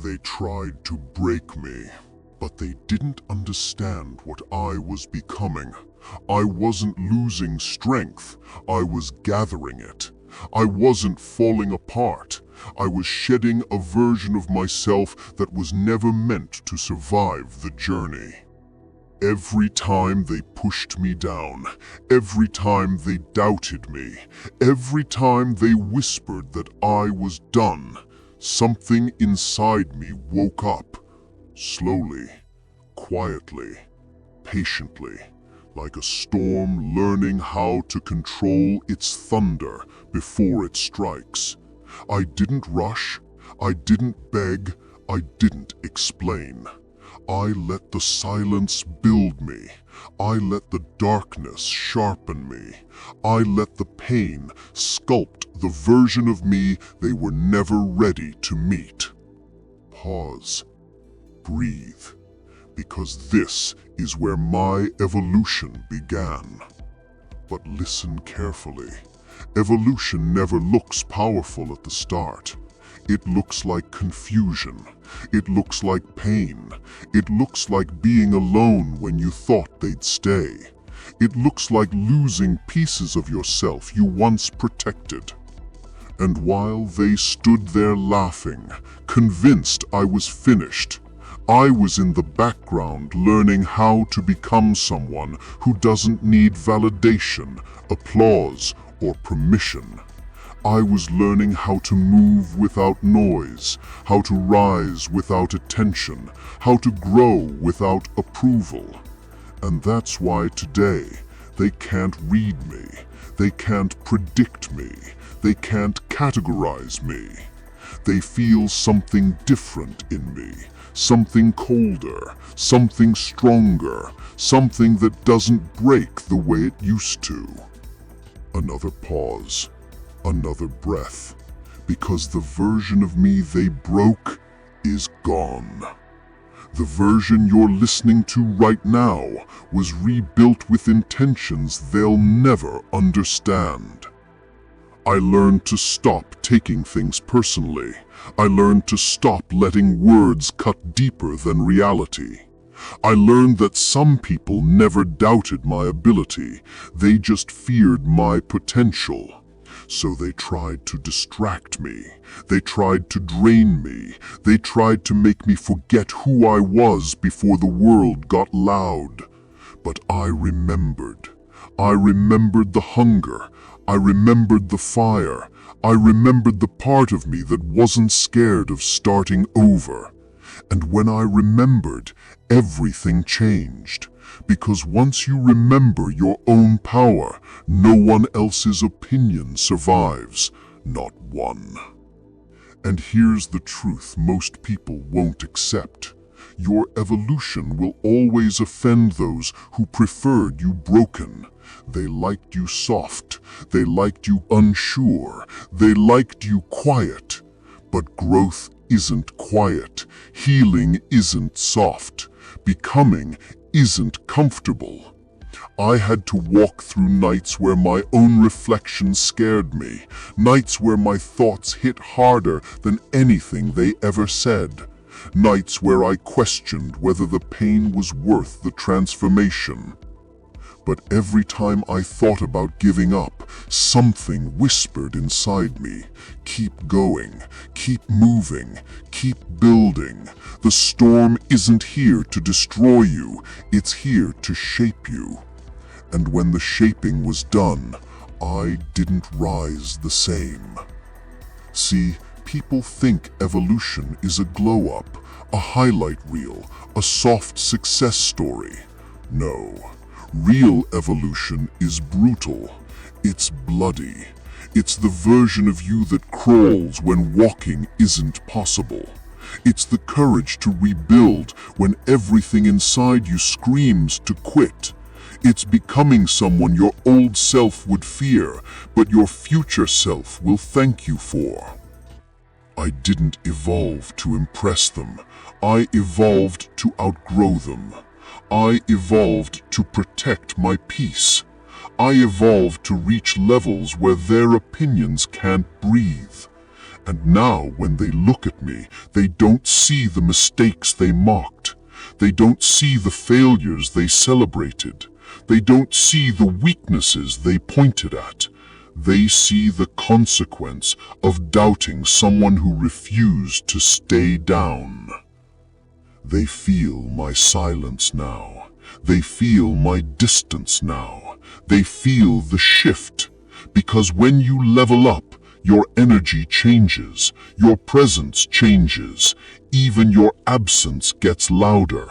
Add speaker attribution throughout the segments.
Speaker 1: They tried to break me, but they didn't understand what I was becoming. I wasn't losing strength, I was gathering it. I wasn't falling apart. I was shedding a version of myself that was never meant to survive the journey. Every time they pushed me down, every time they doubted me, every time they whispered that I was done, something inside me woke up, slowly, quietly, patiently, like a storm learning how to control its thunder before it strikes. I didn't rush, I didn't beg, I didn't explain. I let the silence build me. I let the darkness sharpen me. I let the pain sculpt the version of me they were never ready to meet. Pause. Breathe. Because this is where my evolution began. But listen carefully. Evolution never looks powerful at the start. It looks like confusion. It looks like pain. It looks like being alone when you thought they'd stay. It looks like losing pieces of yourself you once protected. And while they stood there laughing, convinced I was finished, I was in the background learning how to become someone who doesn't need validation, applause, or permission. I was learning how to move without noise, how to rise without attention, how to grow without approval. And that's why today they can't read me, they can't predict me, they can't categorize me. They feel something different in me, something colder, something stronger, something that doesn't break the way it used to. Another pause. Another breath, because the version of me they broke is gone. The version you're listening to right now was rebuilt with intentions they'll never understand. I learned to stop taking things personally. I learned to stop letting words cut deeper than reality. I learned that some people never doubted my ability, they just feared my potential. So they tried to distract me, they tried to drain me, they tried to make me forget who I was before the world got loud. But I remembered. I remembered the hunger, I remembered the fire, I remembered the part of me that wasn't scared of starting over. And when I remembered, everything changed. Because once you remember your own power, no one else's opinion survives, not one. And here's the truth most people won't accept. Your evolution will always offend those who preferred you broken. They liked you soft, they liked you unsure, they liked you quiet. But growth isn't quiet, healing isn't soft, becoming isn't comfortable. I had to walk through nights where my own reflection scared me, nights where my thoughts hit harder than anything they ever said, nights where I questioned whether the pain was worth the transformation. But every time I thought about giving up, something whispered inside me, keep going, keep moving, keep building. The storm isn't here to destroy you, it's here to shape you. And when the shaping was done, I didn't rise the same. See, people think evolution is a glow-up, a highlight reel, a soft success story. No. Real evolution is brutal. It's bloody. It's the version of you that crawls when walking isn't possible. It's the courage to rebuild when everything inside you screams to quit. It's becoming someone your old self would fear, but your future self will thank you for. I didn't evolve to impress them. I evolved to outgrow them. I evolved to protect my peace. I evolved to reach levels where their opinions can't breathe. And now when they look at me, they don't see the mistakes they mocked. They don't see the failures they celebrated. They don't see the weaknesses they pointed at. They see the consequence of doubting someone who refused to stay down. They feel my silence now. They feel my distance now. They feel the shift. Because when you level up, your energy changes, your presence changes, even your absence gets louder.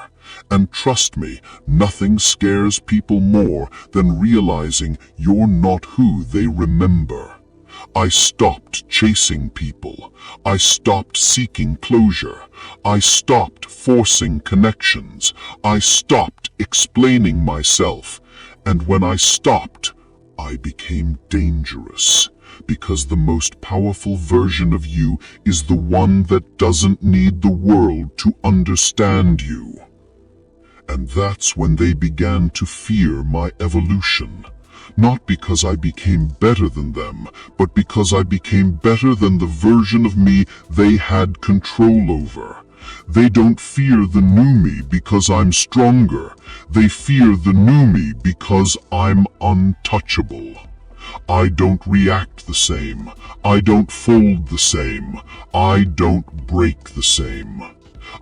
Speaker 1: And trust me, nothing scares people more than realizing you're not who they remember. I stopped chasing people. I stopped seeking closure. I stopped forcing connections. I stopped explaining myself. And when I stopped, I became dangerous. Because the most powerful version of you is the one that doesn't need the world to understand you. And that's when they began to fear my evolution. Not because I became better than them, but because I became better than the version of me they had control over. They don't fear the new me because I'm stronger. They fear the new me because I'm untouchable. I don't react the same. I don't fold the same. I don't break the same.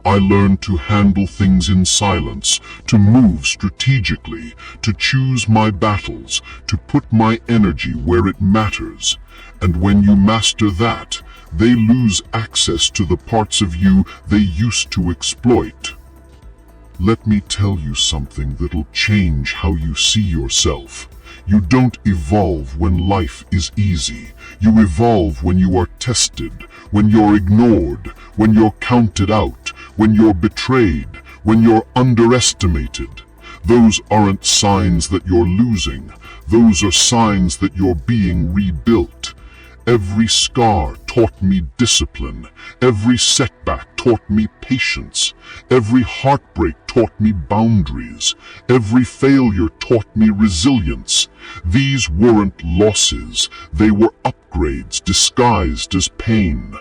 Speaker 1: I learned to handle things in silence, to move strategically, to choose my battles, to put my energy where it matters. And when you master that, they lose access to the parts of you they used to exploit. Let me tell you something that'll change how you see yourself. You don't evolve when life is easy. You evolve when you are tested, when you're ignored, when you're counted out, when you're betrayed, when you're underestimated. Those aren't signs that you're losing. Those are signs that you're being rebuilt. Every scar taught me discipline. Every setback taught me patience. Every heartbreak taught me boundaries. Every failure taught me resilience. These weren't losses. They were upgrades disguised as pain.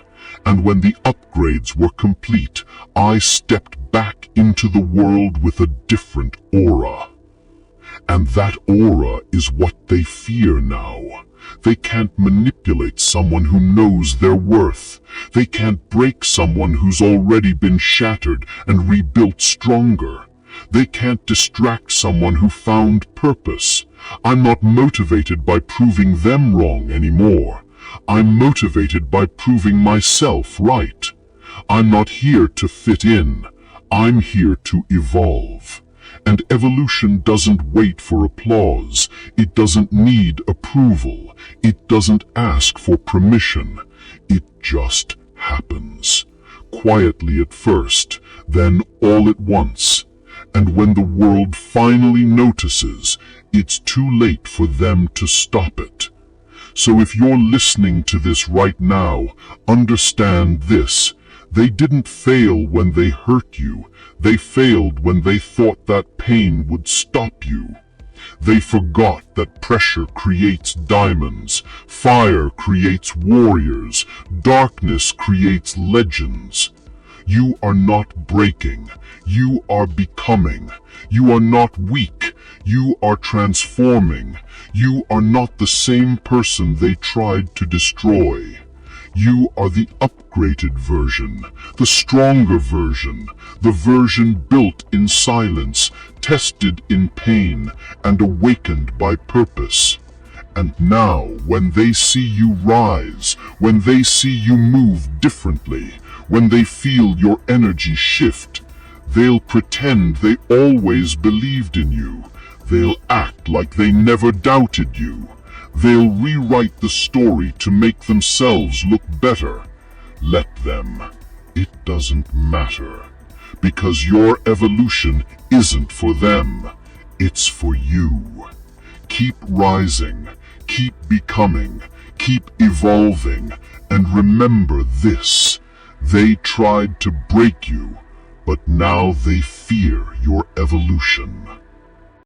Speaker 1: And when the upgrades were complete, I stepped back into the world with a different aura. And that aura is what they fear now. They can't manipulate someone who knows their worth. They can't break someone who's already been shattered and rebuilt stronger. They can't distract someone who found purpose. I'm not motivated by proving them wrong anymore. I'm motivated by proving myself right. I'm not here to fit in. I'm here to evolve. And evolution doesn't wait for applause. It doesn't need approval. It doesn't ask for permission. It just happens. Quietly at first, then all at once. And when the world finally notices, it's too late for them to stop it. So if you're listening to this right now, understand this. They didn't fail when they hurt you. They failed when they thought that pain would stop you. They forgot that pressure creates diamonds, fire creates warriors, darkness creates legends. You are not breaking. You are becoming. You are not weak. You are transforming. You are not the same person they tried to destroy. You are the upgraded version, the stronger version, the version built in silence, tested in pain, and awakened by purpose. And now, when they see you rise, when they see you move differently, when they feel your energy shift, they'll pretend they always believed in you. They'll act like they never doubted you. They'll rewrite the story to make themselves look better. Let them. It doesn't matter. Because your evolution isn't for them. It's for you. Keep rising. Keep becoming. Keep evolving. And remember this. They tried to break you, but now they fear your evolution.